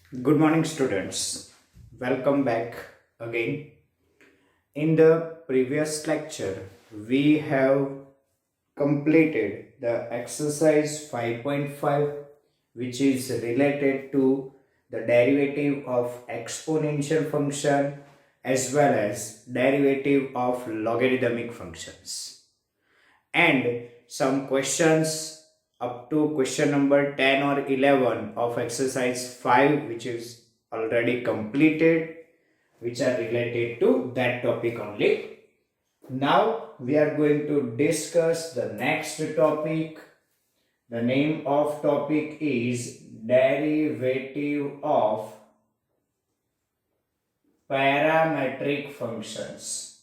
Good morning, students. Welcome back again. In the previous lecture, we have completed the exercise 5.5, which is related to the derivative of exponential function as well as derivative of logarithmic functions. And some questions up to question number 10 or 11 of exercise 5, which is already completed, which are related to that topic only. Now we are going to discuss the next topic. The name of topic is derivative of parametric functions.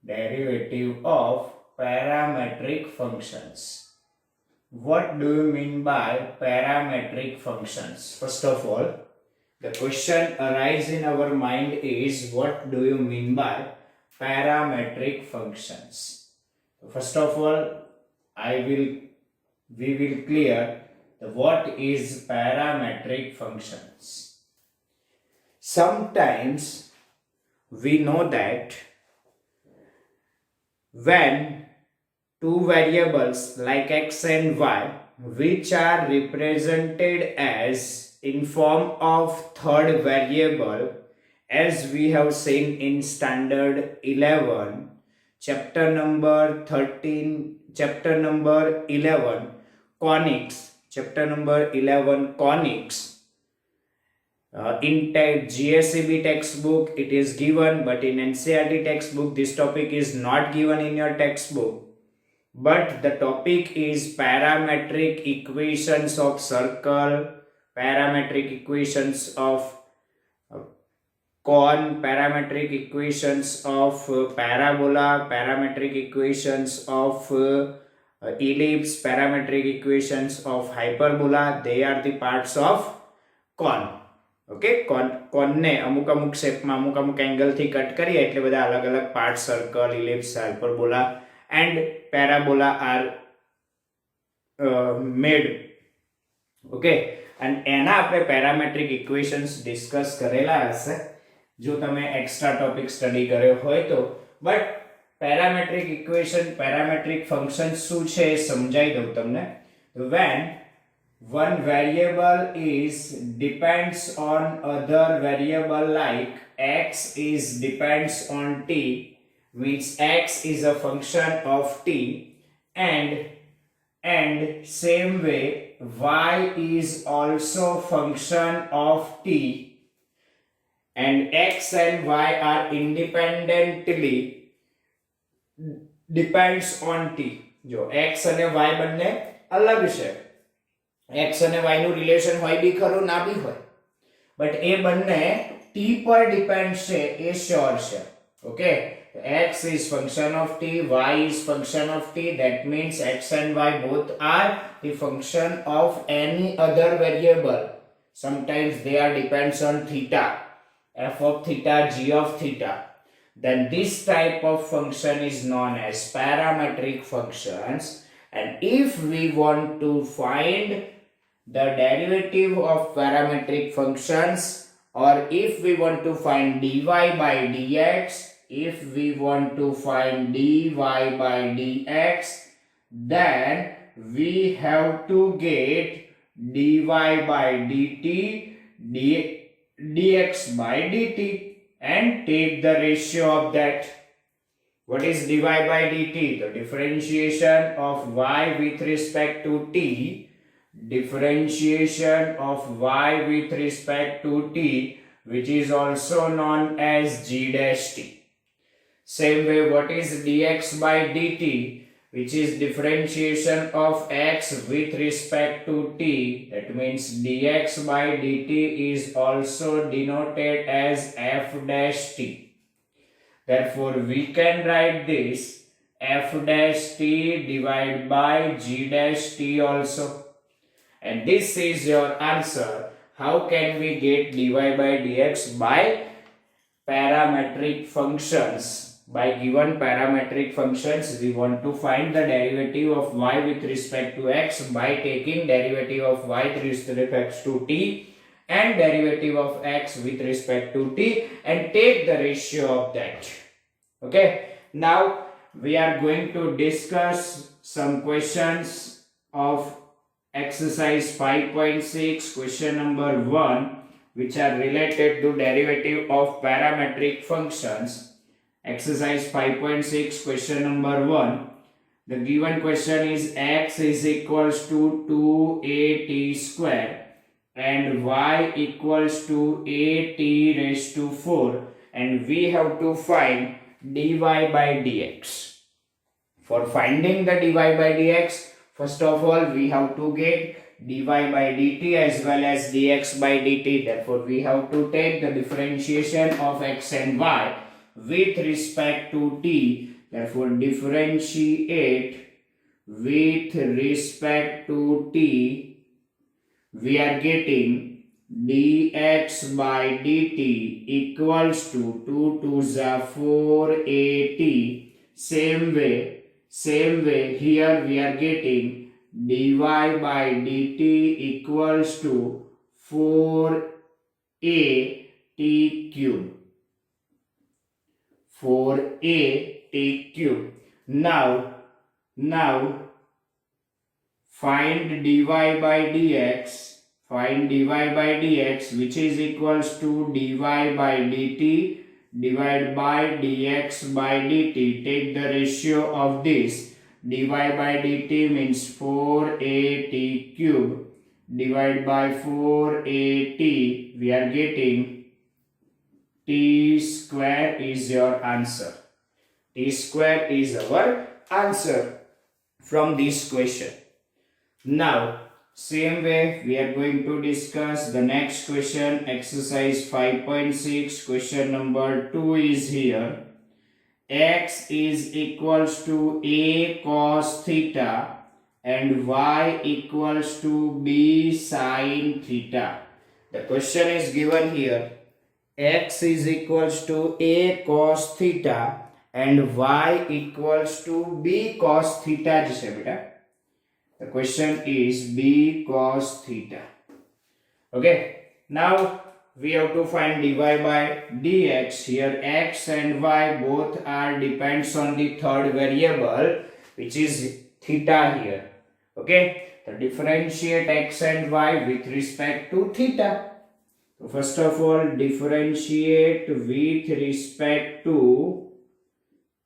Derivative of parametric functions. What do you mean by parametric functions? First of all, the question arises in our mind is, what do you mean by parametric functions? First of all, we will clear the what is parametric functions. Sometimes we know that when two variables like x and y, which are represented as in form of third variable, as we have seen in standard 11, chapter number 13, chapter number 11 conics, chapter number 11 conics. In GSEB textbook it is given, but in NCERT textbook this topic is not given in your textbook. But the topic is parametric equations of circle, parametric equations of cone, parametric equations of parabola, parametric equations of ellipse, parametric equations of hyperbola. They are the parts of cone. Okay કોનને અમુક અમુક શેપમાં અમુક અમુક એંગલથી cut કરીએ એટલે બધા અલગ અલગ part circle, ellipse, hyperbola and parabola are made. Okay, અને એના આપણે પેરામેટ્રિક ઇક્વેશન્સ ડિસ્કસ કરેલા હશે જો તમે એક્સ્ટ્રા ટોપિક સ્ટડી કર્યો હોય તો. But parametric equation, parametric function શું છે એ સમજાઈ દઉં તમને. When one variable is depends on other variable, like x is depends on t, means x is a function of t, and same way y is also function of t, and x and y are independently depends on t. જો x અને y બંને અલગ છે, x અને y નું relation હોય બી ખરું ના બી હોય, બટ એ બંને t પર ડિપેન્ડ છે એ શ્યોર છે. Okay, x is function of t, y is function of t, that means x and y both are the function of any other variable. Sometimes they are depends on theta, f of theta, g of theta. Then this type of function is known as parametric functions. And if we want to find the derivative of parametric functions, or if we want to find dy by dx, if we want to find dy by dx, then we have to get dy by dt, dx by dt, and take the ratio of that. What is dy by dt? The differentiation of y with respect to t, differentiation of y with respect to t, which is also known as g dash t. Same way, what is dx by dt, which is differentiation of x with respect to t, that means dx by dt is also denoted as f dash t. Therefore we can write this f dash t divided by g dash t also. And this is your answer. How can we get dy by dx by parametric functions? By given parametric functions, we want to find the derivative of y with respect to x by taking derivative of y with respect to t and derivative of x with respect to t and take the ratio of that. Okay, now we are going to discuss some questions of exercise 5.6 question number 1, which are related to derivative of parametric functions. Exercise 5.6 question number 1. The given question is x is equals to 2at square and y equals to at raised to 4, and we have to find dy by dx. For finding the dy by dx, first of all we have to get dy by dt as well as dx by dt. Therefore we have to take the differentiation of x and y with respect to t. Therefore differentiate with respect to t, we are getting dx by dt equals to 2 to the 4at. Same way here we are getting dy by dt equals to 4at cube. 4at cube. Now find dy by dx. Find dy by dx, which is equals to dy by dt divided by dx by dt. Take the ratio of this. Dy by dt means 4at cube divided by 4at. We are getting t square is your answer. T square is our answer from this question. Now, same way we are going to discuss the next question. Exercise 5.6 question number 2 is here. X is equals to a cos theta and y equals to b sin theta. The question is given here. X is equals to a cos theta and y equals to b cos theta જશે બેટા. The question is b cos theta. Okay, now we have to find dy by dx. Here x and y both are depends on the third variable, which is theta here. Okay, so differentiate x and y with respect to theta. So first of all, differentiate with respect to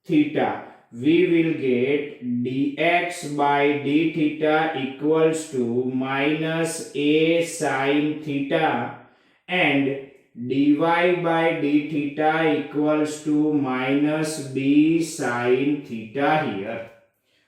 theta. We will get dx by d theta equals to minus a sin theta and dy by d theta equals to minus b sin theta here.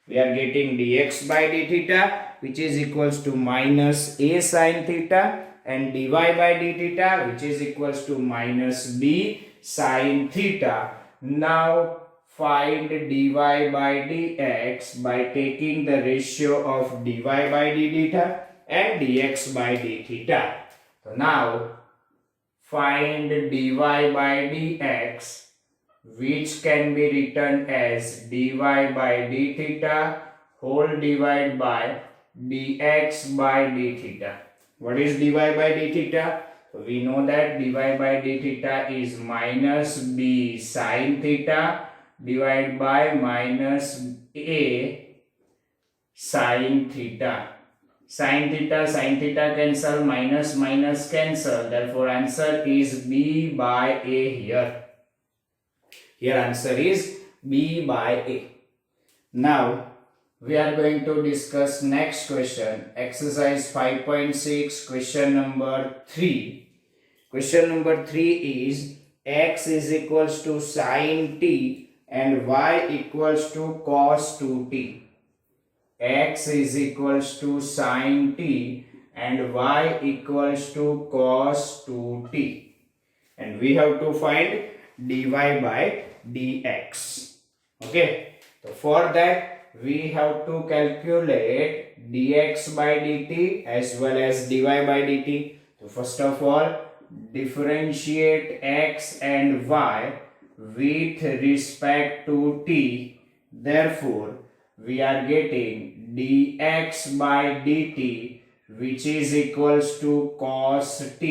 We are getting dx by d theta, which is equals to minus a sin theta, and dy by d theta, which is equals to minus b sin theta. Now find dy by dx by taking the ratio of dy by d theta and dx by d theta. So now find dy by dx, which can be written as dy by d theta whole divided by dx by d theta. What is dy by d theta? So we know that dy by d theta is minus b sin theta divided by minus a sin theta. Sin theta cancel, minus minus cancel. Therefore answer is b by a here. Here answer is b by a. Now we are going to discuss next question. Exercise 5.6 question number 3. Question number 3 is x is equals to sin t and y equals to cos 2t. X is equals to sin t and y equals to cos 2t. And we have to find dy by dx. Okay. So for that we have to calculate dx by dt as well as dy by dt. So first of all, differentiate x and y with respect to t. Therefore we are getting dx by dt which is equals to cos t,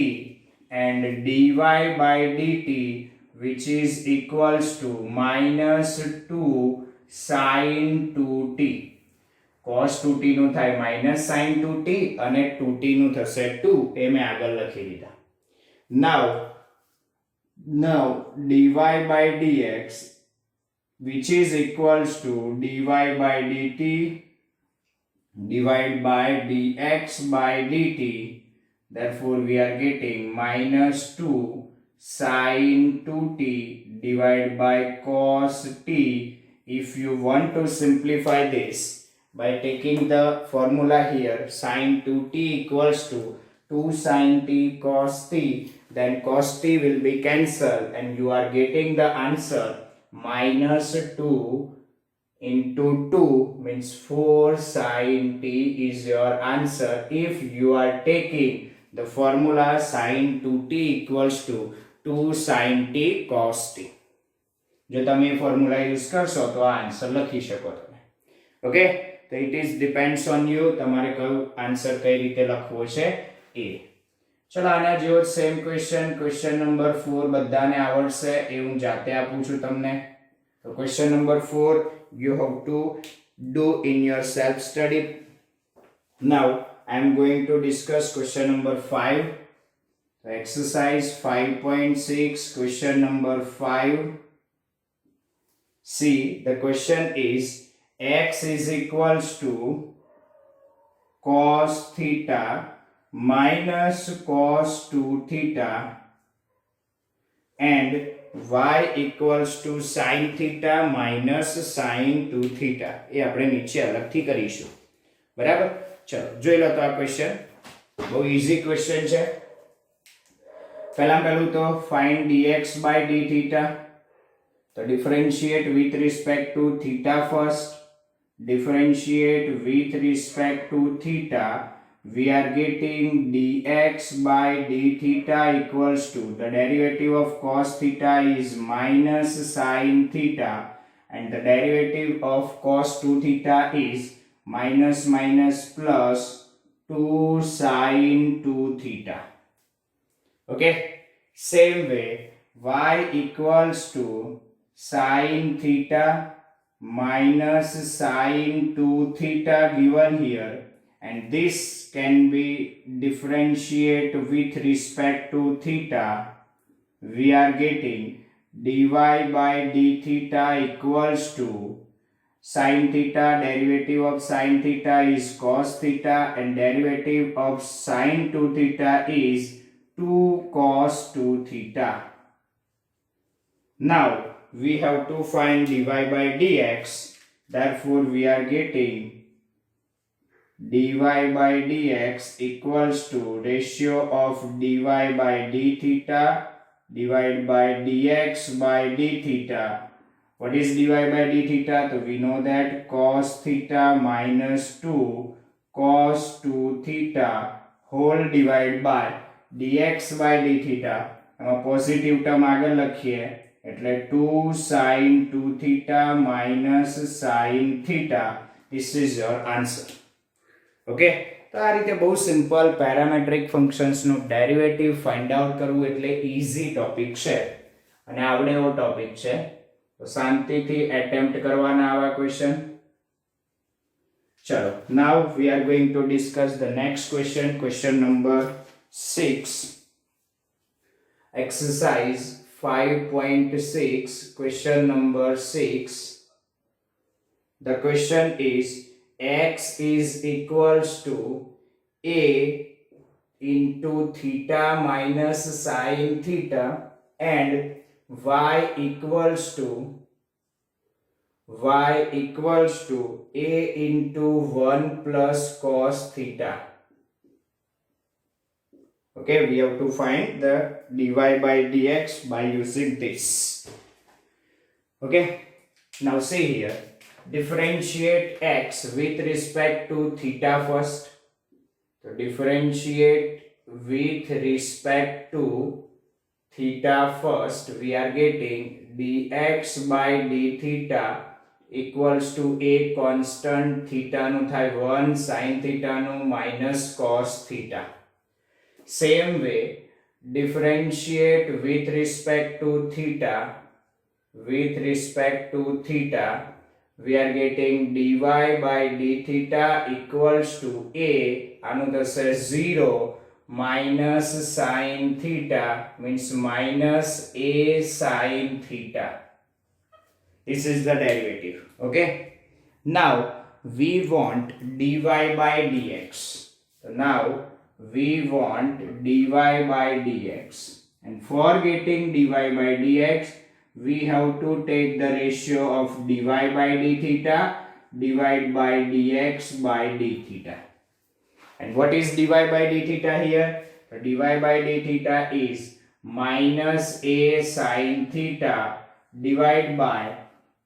and dy by dt, which is equals to minus 2 sin 2t. cos 2t નું થાય minus sin 2t અને 2t નું થશે 2 એ મેં આગળ લખી દીધા. now dy by dx, which is equals to dy by dt divided by dx by dt. Therefore we are getting minus 2 sin 2t divided by cos t. If you want to simplify this by taking the formula here, sin 2t equals to 2 sin t cos t, then cos t will be cancelled and you are getting the answer minus 2 into 2 means 4 sin t is your answer if you are taking the formula sin 2t equals to 2 sin t cos t. જો તમે formula use કરશો તો આ answer લખી શકો તમે. Okay, તો it is depends on you, તમારે કયો આન્સર કઈ રીતે લખવો છે એ. ચલો આના જેવો સેમ ક્વેશ્ચન નંબર 4 બધાને આવડશે એ હું જાતે આપું છું તમને. તો question number 4 you have to do in your self study. Now I am going to discuss question number 5. So exercise 5.6 question number 5. See, the question is x is equals to cos theta minus cos 2 theta and y equals to sin theta minus sin 2 theta. એ આપણે નીચે અલગથી કરીશું. બરાબર? ચલો જોઈ લો તો આ question બહુ ઈઝી ક્વેશ્ચન છે. પહેલું તો find dx by d theta. તો differentiate with respect to theta first. Differentiate with respect to theta. We are getting dx by d theta equals to the derivative of cos theta is minus sin theta and the derivative of cos 2 theta is minus minus plus 2 sin 2 theta. Okay, same way y equals to sin theta minus sin 2 theta given here, and this can be differentiate with respect to theta. We are getting dy by d theta equals to sin theta, derivative of sin theta is cos theta and derivative of sin 2 theta is 2 cos 2 theta. Now we have to find dy by dx. Therefore we are getting dy by dx equals to ratio of dy by d theta divided by dx by d theta. What is dy by d theta? So we know that cos theta minus 2 cos 2 theta whole divided by dx by d theta. Positive term આગળ લખીએ એટલે 2 sin 2 theta minus sin theta. This is your answer. Okay, તો આ રીતે બહુ simple parametric ફંક્શન્સનું derivative find out કરવું એટલે ઈઝી ટોપિક છે અને આવડે એવો ટોપિક છે. તો શાંતિથી એટેમ્પ્ટ કરવાના આવા ક્વેશ્ચન. ચલો, now we are going to discuss the next question number 6. exercise 5.6 question number 6. The question is x is equals to a into theta minus sin theta and y equals to a into 1 plus cos theta. Okay, we have to find the dy by dx by using this. Okay, now see here, differentiate x with respect to theta first. So differentiate with respect to theta first. We are getting dx by d theta equals to a constant theta નું થાય 1 sin theta નું minus cos theta. Same way, differentiate with respect to theta. With respect to theta, we are getting dy by d theta equals to a, anu thase 0 minus sin theta, means minus a sin theta. This is the derivative. Okay. Now we want dy by dx. So now we want dy by dx, and for getting dy by dx, we have to take the ratio of dy by d theta divided by dx by d theta. And what is dy by d theta here? So dy by d theta is minus a sin theta divided by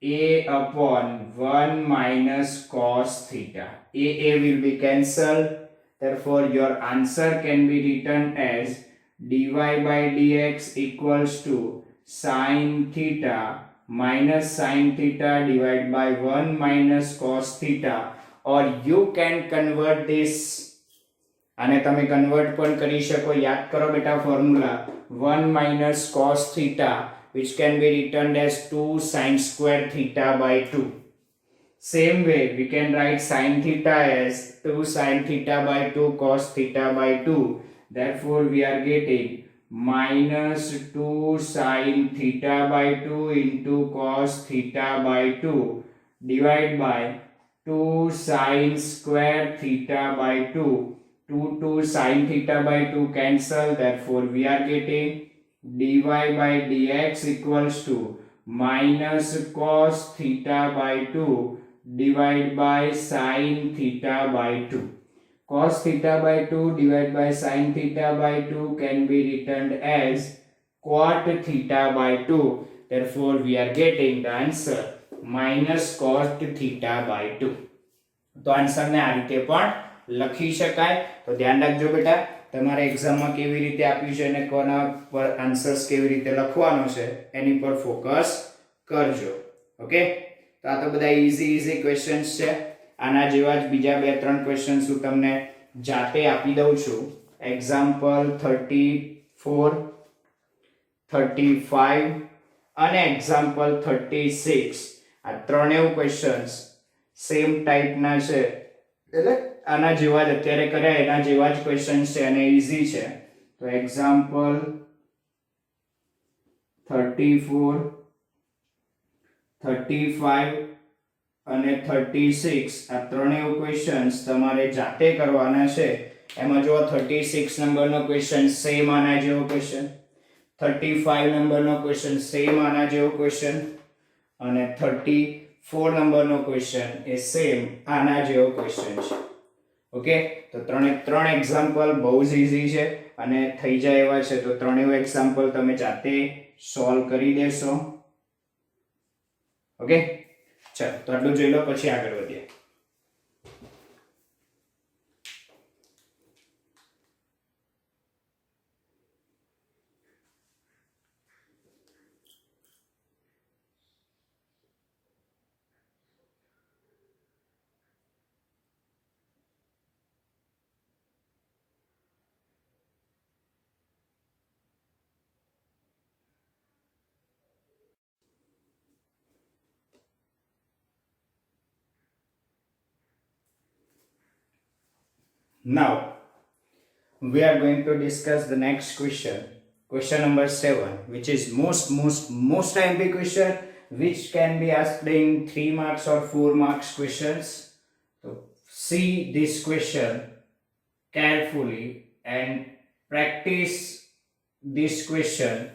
a upon 1 minus cos theta. A will be cancelled. Therefore, your answer can be written as dy by dx equals to sin theta minus sin theta divided by 1 minus cos theta, or you can convert this. આને તમે convert પણ કરી શકો. યાદ કરો બેટા formula 1 minus cos theta, which can be written as 2 sin square theta by 2. Same way, we can write sin theta as 2 sin theta by 2 cos theta by 2. Therefore, we are getting minus 2 sin theta by 2 into cos theta by 2 divided by 2 sin square theta by 2. 2 sin theta by 2 cancel. Therefore, we are getting dy by dx equals to minus cos theta by 2 divided by sin theta by 2. Cos theta by 2 divided by sin theta by 2 can be written as cot theta by 2. Therefore, we are getting the answer minus cot theta by 2. તો આન્સરને આ રીતે પણ લખી શકાય. તો ધ્યાન રાખજો બેટા, તમારે એક્ઝામમાં કેવી રીતે આપ્યું છે અને કોના પર આન્સર્સ કેવી રીતે લખવાનો છે એની પર ફોકસ કરજો. ઓકે, તો આ તો બધા ઈઝી ક્વેશ્ચન્સ છે. આના જેવા જ બીજા 2-3 ક્વેશ્ચન્સ હું તમને જાતે આપી દઉં છું. એક્ઝામ્પલ 34, 35 અને એક્ઝામ્પલ 36. આ ત્રણેય ક્વેશ્ચન્સ સેમ ટાઈપના છે, એટલે આના જેવા જ અત્યારે કર્યા એના જેવા જ ક્વેશ્ચન્સ છે અને ઈઝી છે. તો એક્ઝામ્પલ 34, 35 અને 36 આ ત્રણેય ક્વેશ્ચન્સ તમારે જાતે કરવાના છે. એમાં જો 36 નંબરનો ક્વેશ્ચન સેમ આના જેવો ક્વેશ્ચન, 35 નંબરનો ક્વેશ્ચન સેમ આના જેવો ક્વેશ્ચન, અને 34 નંબરનો ક્વેશ્ચન એ સેમ આના જેવો ક્વેશ્ચન છે. ઓકે, તો ત્રણ એક્ઝામ્પલ બહુ જ ઈઝી છે અને થઈ જાય એવા છે. તો ત્રણેય એક્ઝામ્પલ તમે જાતે સોલ્વ કરી દેશો. ઓકે, ચાલો તો આટલું જોઈ લો, પછી આગળ વધીએ. Now we are going to discuss the next question, question number 7, which is most IMP question, which can be asked in 3 marks or 4 marks questions. So see this question carefully and practice this question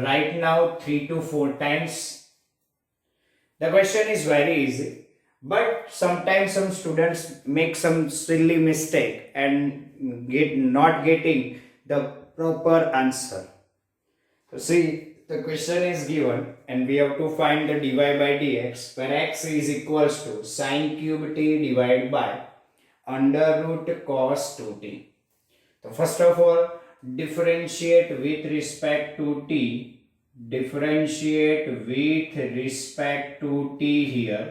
right now 3 to 4 times. The question is very easy, but sometimes some students make some silly mistake and not getting the proper answer. So see, the question is given and we have to find the dy by dx, where x is equals to sin cube t divided by under root cos 2t. So first of all, differentiate with respect to t. differentiate with respect to t here,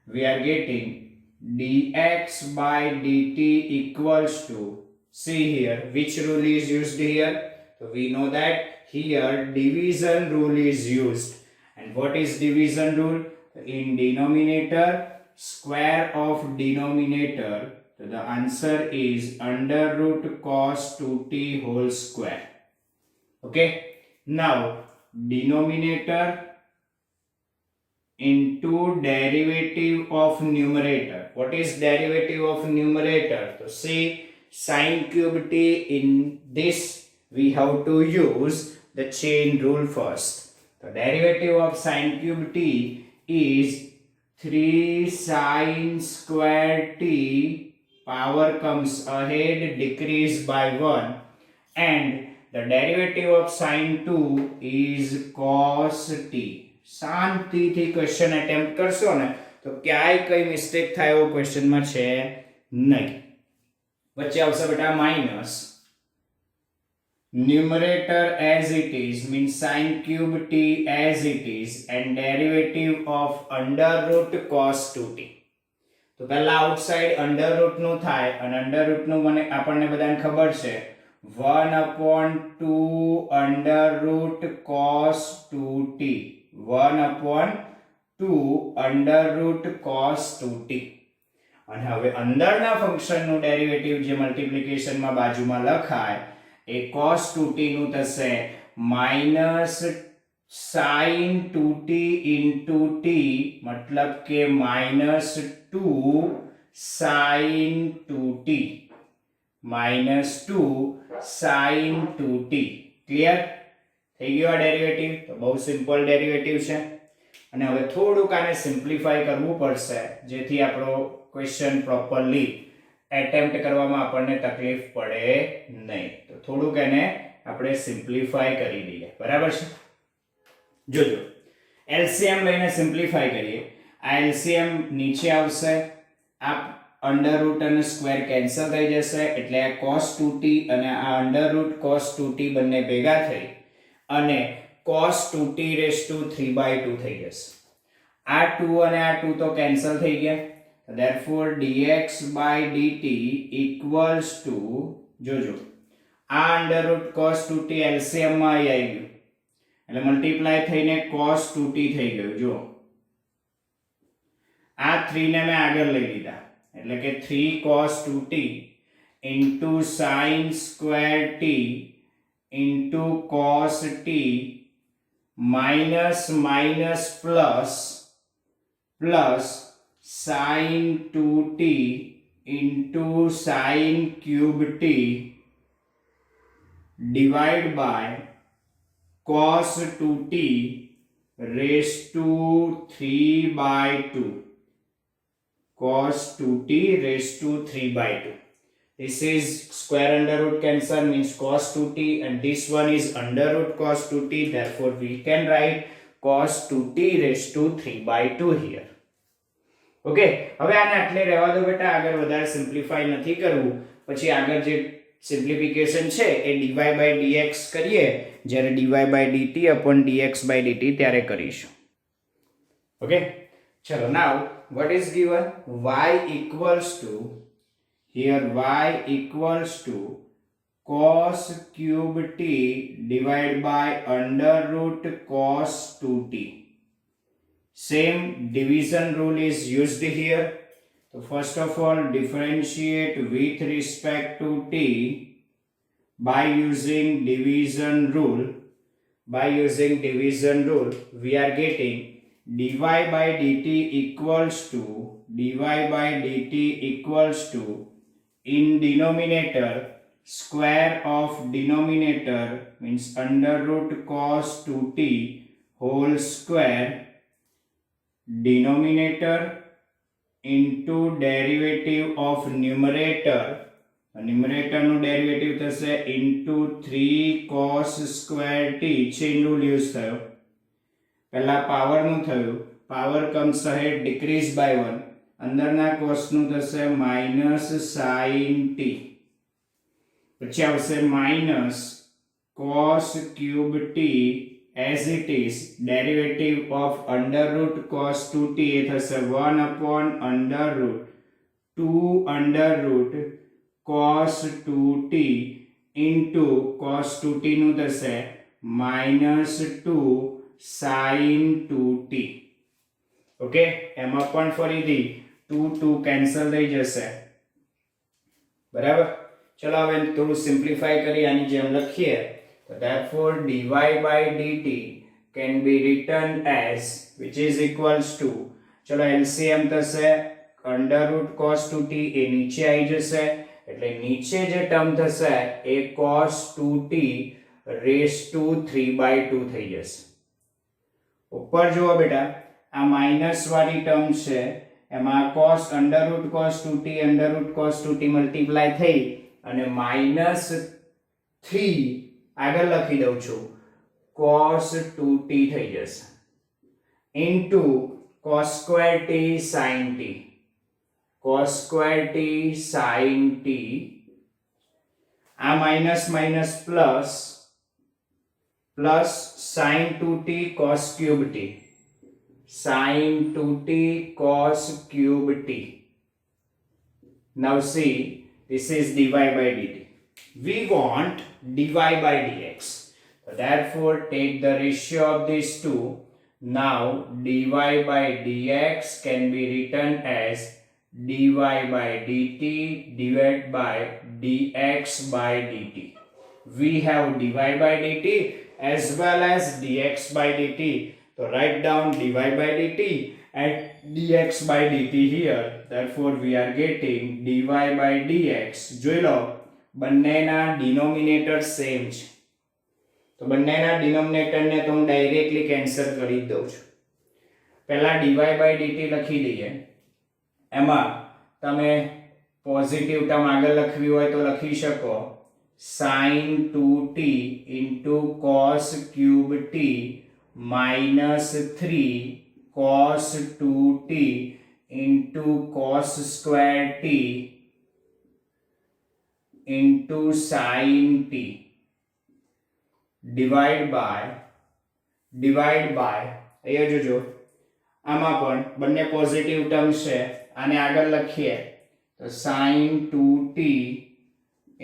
we are getting dx by dt equals to, see here, which rule is used here? So we know that here division rule is used. And what is division rule? In denominator, square of denominator, so the answer is under root cos 2t whole square. Okay, now denominator into derivative of numerator. What is derivative of numerator? So see, sin cube t, in this we have to use the chain rule first. The derivative of sin cube t is 3 sin square t, power comes ahead, decrease by 1, and the derivative of sin 2 is cos t. શાંતિથી question attempt કરશો ને તો ક્યાંય કઈ mistake થાય એવો ક્વેશ્ચનમાં છે નહીં. વચ્ચે આવશે બેટા minus, numerator as it is means sin cube t as it is, and derivative of under root cos 2t. તો પહેલા આઉટસાઇડ અંડર રૂટ નું થાય, અને અંડર રૂટ નું મને આપણને બધાને ખબર છે 1/2 under root cos 2t, 1/2 under root cos 2t. અને હવે અંદરના ફંક્શનનું ડેરિવેટિવ જે મલ્ટીપ્લિકેશનમાં બાજુમાં લખાય એ cos 2t નું થશે minus sin 2t into t, मतलब के minus 2 sin 2t, minus 2 sin 2t. Clear થઈ ગયો આ ડેરિવેટિવ? તો બહુ સિમ્પલ ડેરિવેટિવ છે. અને હવે થોડુંક આને સિમ્પ્લિફાઈ કરવું પડશે જેથી આપણો ક્વેશ્ચન પ્રોપરલી એટેમ્પ્ટ કરવામાં આપણને તકલીફ પડે નહીં. તો થોડુંક એને આપણે સિમ્પ્લિફાઈ કરી દઈએ, બરાબર છે? જોજો, એલસીએમ લઈને સિમ્પ્લિફાઈ કરીએ. આ એલસીએમ નીચે આવશે, આ અંડર રૂટ અને સ્ક્વેર કેન્સલ થઈ જશે, એટલે આ cos 2t અને આ અંડર રૂટ cos 2t બંને ભેગા થઈ અને cos 2t રેઝ ટુ 3/2 થઈ જશે. આ 2 અને આ 2 તો કેન્સલ થઈ ગયા, therefore dx by dt equals to, જોજો આ under route cos 2t LCM માં આવી ગયું એટલે મલ્ટીપ્લાય થઈને cos 2t થઈ ગયું. જો આ 3 ને મેં આગળ લઈ લીધા એટલે કે 3 cos 2t into sin square t into cos t minus minus plus plus sin 2t into sin cube t divided by cos 2t raised to 3/2. Cos 2t raised to 3/2. This is square under root cancel means cos 2t, and this one is under root cos 2t, therefore we can write cos 2t raised to 3/2 here. Okay, હવે આને આટલે રહેવા દો બેટા, આગળ વધારે simplify નથી કરવું. પછી આગળ જે સિમ્પ્લિફિકેશન છે એ dy by dx કરીએ, જ્યારે dy by dt upon dx by dt ત્યારે કરીશું. Okay, ચલો now what is given? Y equals to, here y equals to cos cube t divided by under root cos 2t. Same division rule is used here. So first of all, differentiate with respect to t by using division rule. By using division rule, we are getting dy by dt equals to, dy by dt equals to, in denominator, square of denominator means under root cos 2t whole square, denominator into derivative of numerator, numerator નું derivative થશે into 3 cos square t, chain rule use થયો. પહેલા power નું થયું, power comes ahead, decrease by 1, અંદરના cos નું થશે minus sin t, પછી આવશે minus cos cube t as it is derivative of under root cos 2t એ થશે 1 upon under root 2 under root cos 2t into cos 2t નું થશે minus 2 sin 2t. Okay, એમાં પણ ફરીથી 2 કેન્સલ થઈ જશે. બરાબર. ચલો હવે થોડું સિમ્પ્લિફાય કરી આની જેમ લખીએ તો therefore dy by dt can be written as which is equals to, ચલો LCM થશે under root cos 2t એ નીચે આવી જશે એટલે નીચે જે ટર્મ થશે એ cos 2t raised to 3/2 થઈ જશે. ઉપર જુઓ બેટા, આ માઇનસ વાળી ટર્મ છે એમાં cos under root cos 2t multiply થઈ અને -3 આગળ લખી દઉં છું cos 2t થઈ જશે into cos square t sin t, cos square t sin t, આ minus minus plus sin 2t cos cube t, sin 2t cos cube t. Now see, this is dy by dt. We want dy by dx. So therefore take the ratio of these two. Now dy by dx can be written as dy by dt divided by dx by dt. We have dy by dt as well as dx by dt. So write down dy by dt and dx by dt here. Therefore we are getting dy by dx. જોઈ લો બંનેના denominator same છે તો બંનેના ડિનોમિનેટરને તો હું directly cancel કરી દઉં છું. પહેલા dy by dt લખી દઈએ. એમાં તમે પોઝિટિવ ટર્મ આગળ લખવી હોય તો લખી શકો sin 2t into cos cube t minus 3 cos 2t into cos square t into sin t divide by અહીંયા જોજો આમાં પણ બંને પોઝિટિવ ટર્મ છે આને આગળ લખીએ તો sin 2t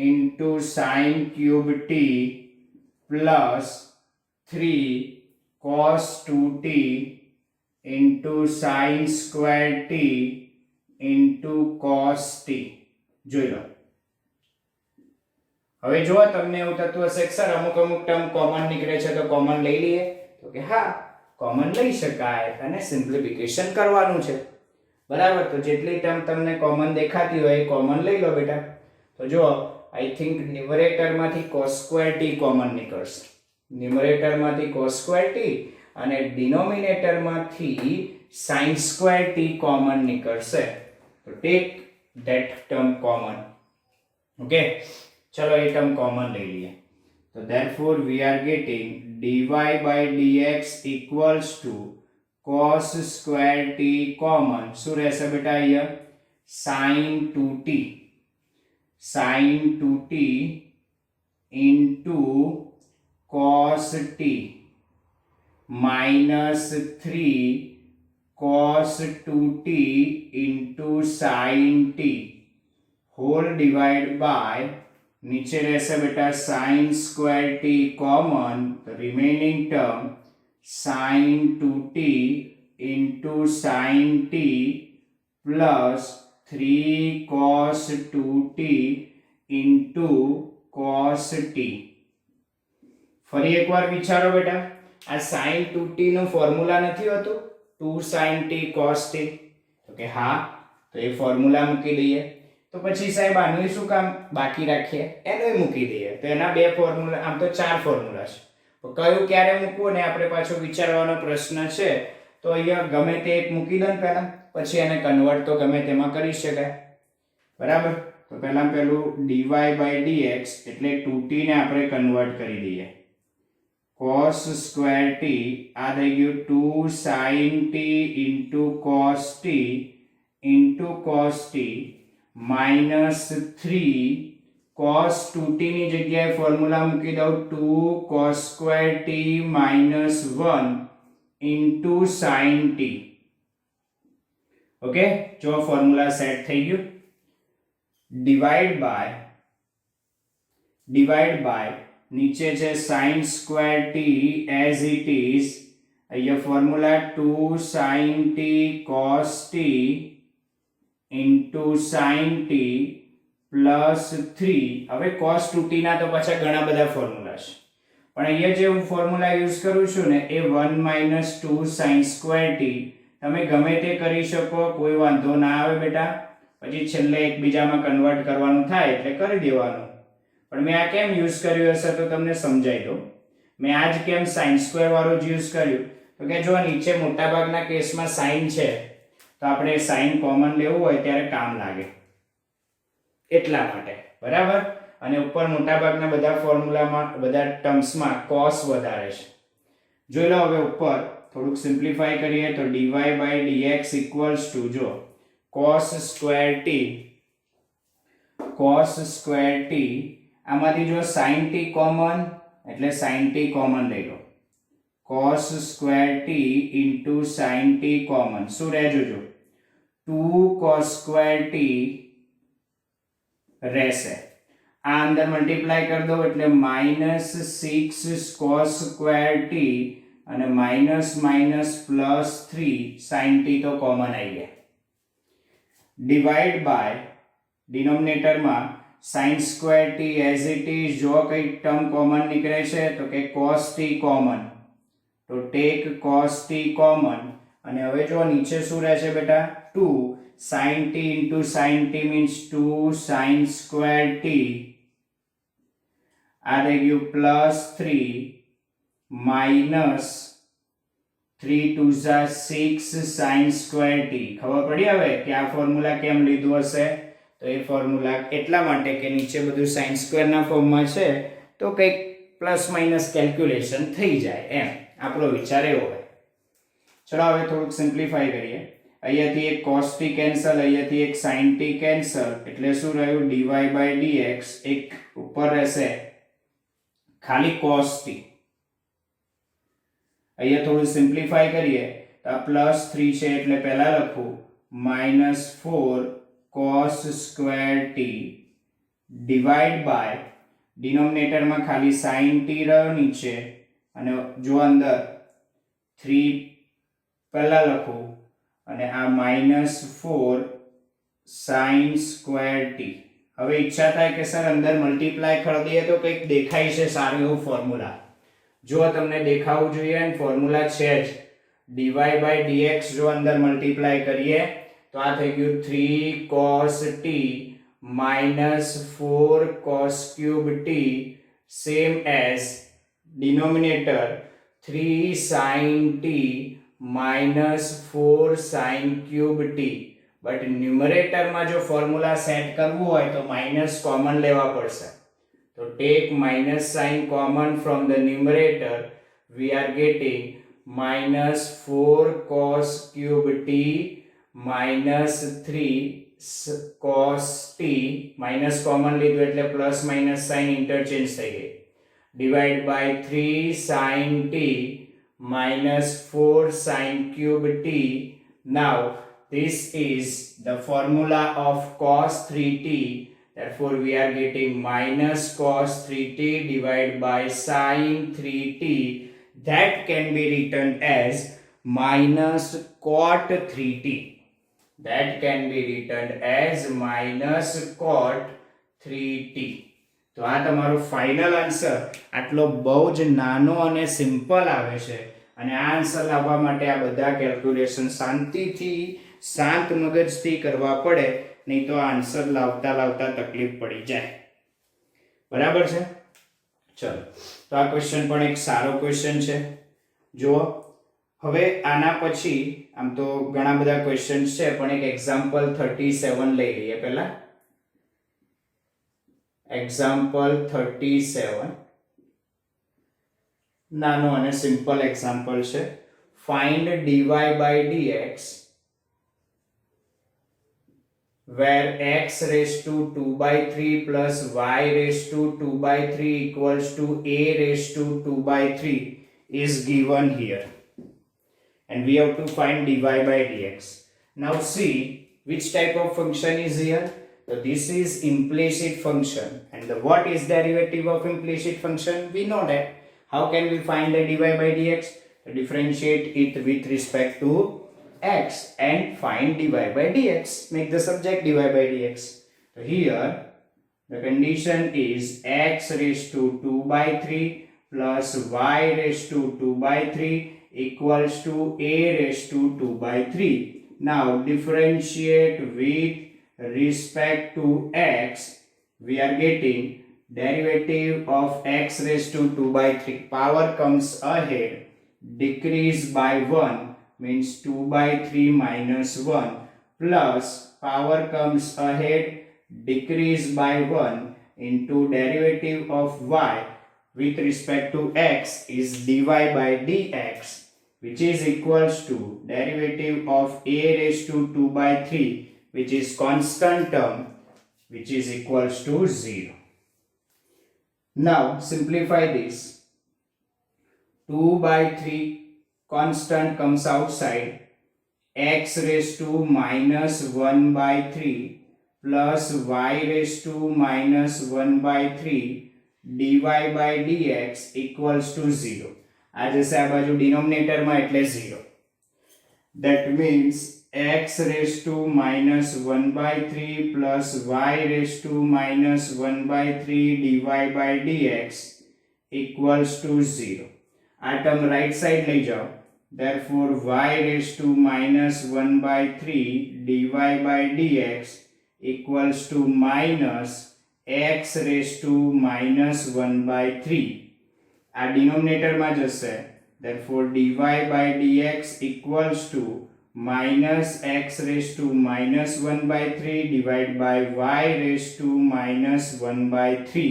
into sin cube t plus 3 cos 2t into sin square t into cos t. જોઈ લો. હવે જો તમને એવું થતું હશે કે સર અમુક ટર્મ કોમન નીકળે છે તો કોમન લઈ લઈએ, તો કે હા કોમન લઈ શકાય અને સિમ્પ્લિફિકેશન કરવાનું છે. બરાબર. તો જેટલી ટર્મ તમને કોમન દેખાતી હોય એ કોમન લઈ લો બેટા. તો જો આઈ થિંક ન્યુમરેટરમાંથી cos square t કોમન નીકળશે, ન્યુમરેટરમાંથી cos square t અને ડિનોમિનેટરમાંથી sin square t કોમન નીકળશે. તો take that term common. Okay, ચલો એ ટર્મ કોમન લઈ લઈએ. તો therefore we are getting dy by dx equals to cos square t common. શું રહેશે બેટા અહીંયા? sin 2t into cos t minus 3 cos 2t into sin t whole divided by, नीचे રહેશે બેટા sin square t common, the remaining term sin 2t into sin t plus 3 cos 2t into cos t. ફરી એકવાર વિચારો બેટા, આ sin 2t નું formula નથી હોતું 2 sin t cos t? તો કે હા, તો એ ફોર્મ્યુલા મૂકી દઈએ. તો પછી સાહેબ આનું શું કામ બાકી રાખીએ? એનો મૂકી દઈએ. તો એના બે ફોર્મ્યુલા, આમ તો 4 ફોર્મ્યુલા છે, તો કયું ક્યારે મૂકવું ને આપણે પાછો વિચારવાનો પ્રશ્ન છે. તો અહીંયા ગમે તે એક મૂકી દો ને પહેલા, પછી એને કન્વર્ટ તો ગમે તેમાં કરી શકાય. બરાબર. તો પહેલું dy by dx એટલે 2t ને આપણે કન્વર્ટ કરી દઈએ. cos square t આ થઈ ગયું 2 sin t into cos t minus 3 cos 2t ની જગ્યાએ ફોર્મ્યુલા મૂકી દઉં 2 cos square t minus 1 into sin t. Okay, જો ફોર્મ્યુલા સેટ થઈ ગયું. ડિવાઈડ બાય નીચે છે sin square t as it is. અહીંયા formula 2 sin t cos t into sin t plus 3. હવે cos 2t ના તો પાછા ઘણા બધા ફોર્મ્યુલા છે, પણ અહીંયા જે હું ફોર્મ્યુલા યુઝ કરું છું ને એ 1 minus 2 sin square t. તમે ગમે તે કરી શકો, કોઈ વાંધો ના આવે બેટા. પછી છેલ્લે એકબીજામાં કન્વર્ટ કરવાનું થાય એટલે કરી દેવાનું. પણ મેં આ કેમ યુઝ કર્યું હશે તો તમને સમજાઈ દઉં. મેં આજ કેમ sin square વાળું જ યુઝ કર્યું તો કે જો નીચે મોટાભાગના કેસમાં sin છે તો આપણે sin કોમન લેવું હોય ત્યારે કામ લાગે એટલા માટે, બરાબર. અને ઉપર મોટાભાગના બધા ફોર્મ્યુલામાં, બધા ટર્મ્સમાં cos વધારે છે. જોઈ લો હવે ઉપર થોડુંક સિમ્પ્લિફાય કરીએ તો dy by dx equals to જો cos square t આમાંથી જો sin t કોમન એટલે sin t કોમન લઈ લો. cos square t into sin t common શું રહે જોજો 2 cos square t રહેશે. આ અંદર મલ્ટીપ્લાય કરી દો એટલે -6 cos square t અને માઇનસ પ્લસ 3 sin t તો કોમન આવી ગયા. ડિવાઈડ બાય ડિનોમિનેટરમાં sin square t as it is. જો કઈ ટર્મ કોમન નીકળે છે તો કે cos t કોમન, તો ટેક cos t કોમન. અને હવે જો નીચે શું રહે છે બેટા 2 sin t into sin t means 2 sin square t. આ થઈ ગયું plus 3 minus 3 2 6 sin square t. ખબર પડી હવે કે આ ફોર્મ્યુલા કેમ લીધું હશે? તો એ ફોર્મ્યુલા એટલા માટે કે નીચે બધું sin square ના ફોર્મમાં છે તો કંઈક પ્લસ માઇનસ કેલ્ક્યુલેશન થઈ જાય એમ આપણો વિચાર એવો હોય. ચલો હવે થોડુંક સિમ્પ્લિફાય કરીએ. અહીંયાથી એક cos t કેન્સલ, અહીંયાથી એક sin t કેન્સલ, એટલે શું રહ્યું dy by dx. એક ઉપર રહેશે ખાલી cos t. અહીંયા થોડું સિમ્પ્લિફાય કરીએ તો આ પ્લસ 3 છે એટલે પહેલા લખું -4 cos square t divide by ડિનોમિનેટરમાં ખાલી sin t રહ્યો નીચે, અને જો અંદર 3 પહેલા લખું અને આ -4 sin square t. હવે ઈચ્છા થાય કે સર અંદર મલ્ટીપ્લાય કરી દઈએ તો કંઈક દેખાય છે સારું એવું ફોર્મ્યુલા. જો તમને દેખાવું જોઈએ અને ફોર્મ્યુલા છે જ dy by dx. જો અંદર મલ્ટીપ્લાય કરીએ તો આ થઈ ગયું 3 cos t minus 4 cos cube t same as denominator 3 sin t minus 4 sin cube t. But ન્યુમરેટરમાં જો ફોર્મ્યુલા સેટ કરવું હોય તો માઇનસ કોમન લેવા પડશે. તો tech minus sign common from the numerator. We are getting -4 cos cube t minus 3 cos t. Minus common લીધું એટલે plus minus sign interchange થઈ ગઈ. Divide by 3 sin t minus 4 sin cube t. Now this is the formula of cos 3t. Therefore we are getting minus cos 3t divided by sin 3t. That can be written as minus cot 3t. That can be written as minus cot 3t. તો આ તમારો final answer આટલો બહુ જ નાનો અને simple આવે છે. અને આ આન્સર લાવવા માટે આ બધા કેલ્ક્યુલેશન શાંતિથી શાંત મગજથી કરવા પડે, નહીં તો આન્સર લાવતા તકલીફ પડી જાય. બરાબર છે? ચલો, તો આ ક્વેશ્ચન પણ એક સારો ક્વેશ્ચન છે. જુઓ હવે આના પછી આમ તો ઘણા બધા ક્વેશ્ચન્સ છે, પણ એક એક્ઝામ્પલ 37 લઈ લઈએ પહેલા. એક્ઝામ્પલ 37 નાનો અને સિમ્પલ એક્ઝામ્પલ છે. Find dy by dx where x raised to 2 by 3 plus y raised to 2 by 3 equals to a raised to 2 by 3 is given here. And we have to find dy by dx. Now see which type of function is here. So this is implicit function. And what is derivative of implicit function? We know that. How can we find the dy by dx? To differentiate it with respect to x and find dy by dx. Make the subject dy by dx. So here the condition is x raised to 2 by 3 plus y raised to 2 by 3 equals to a raised to 2 by 3. Now differentiate with respect to x. We are getting derivative of x raised to 2 by 3. Power comes ahead. Decrease by 1 means 2 by 3 minus 1 plus power comes ahead. Decrease by 1 into derivative of y with respect to x is dy by dx, which is equals to derivative of a raised to 2 by 3, which is constant term, which is equals to 0. Now simplify this. 2 by 3 constant comes outside. X raised to minus 1 by 3 plus y raised to minus 1 by 3 dy by dx equals to 0. આ જશે આ બાજુ ડિનોમિનેટરમાં એટલે 0. That means x raised to minus 1 by 3 plus y raised to minus 1 by 3 dy by dx equals to 0. આ term right side લઈ જાઓ. Therefore y raised to minus 1 by 3 dy by dx equals to minus x raised to minus 1 by 3. આ ડિનોમિનેટરમાં જશે. Therefore dy by dx equals to minus x raised to minus 1 by 3 divided by y raised to minus 1 by 3.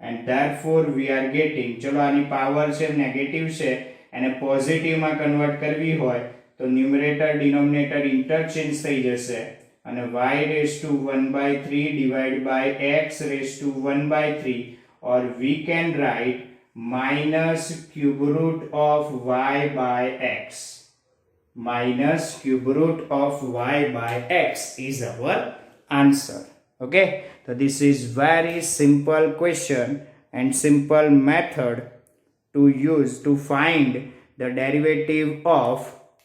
And therefore we are getting, ચલો આની power છે negative છે એને પોઝિટિવમાં convert કરવી હોય તો ન્યુમરેટર ડિનોમિનેટર ઇન્ટરચેન્જ થઈ જશે અને y raised to 1 by 3 divided by x raised to 1 by 3, or we can write minus cube root of y by x. Minus cube root of y by x is our answer. Okay, so this is very simple question and simple method to use to find the derivative of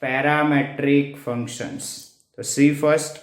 parametric functions. So see first.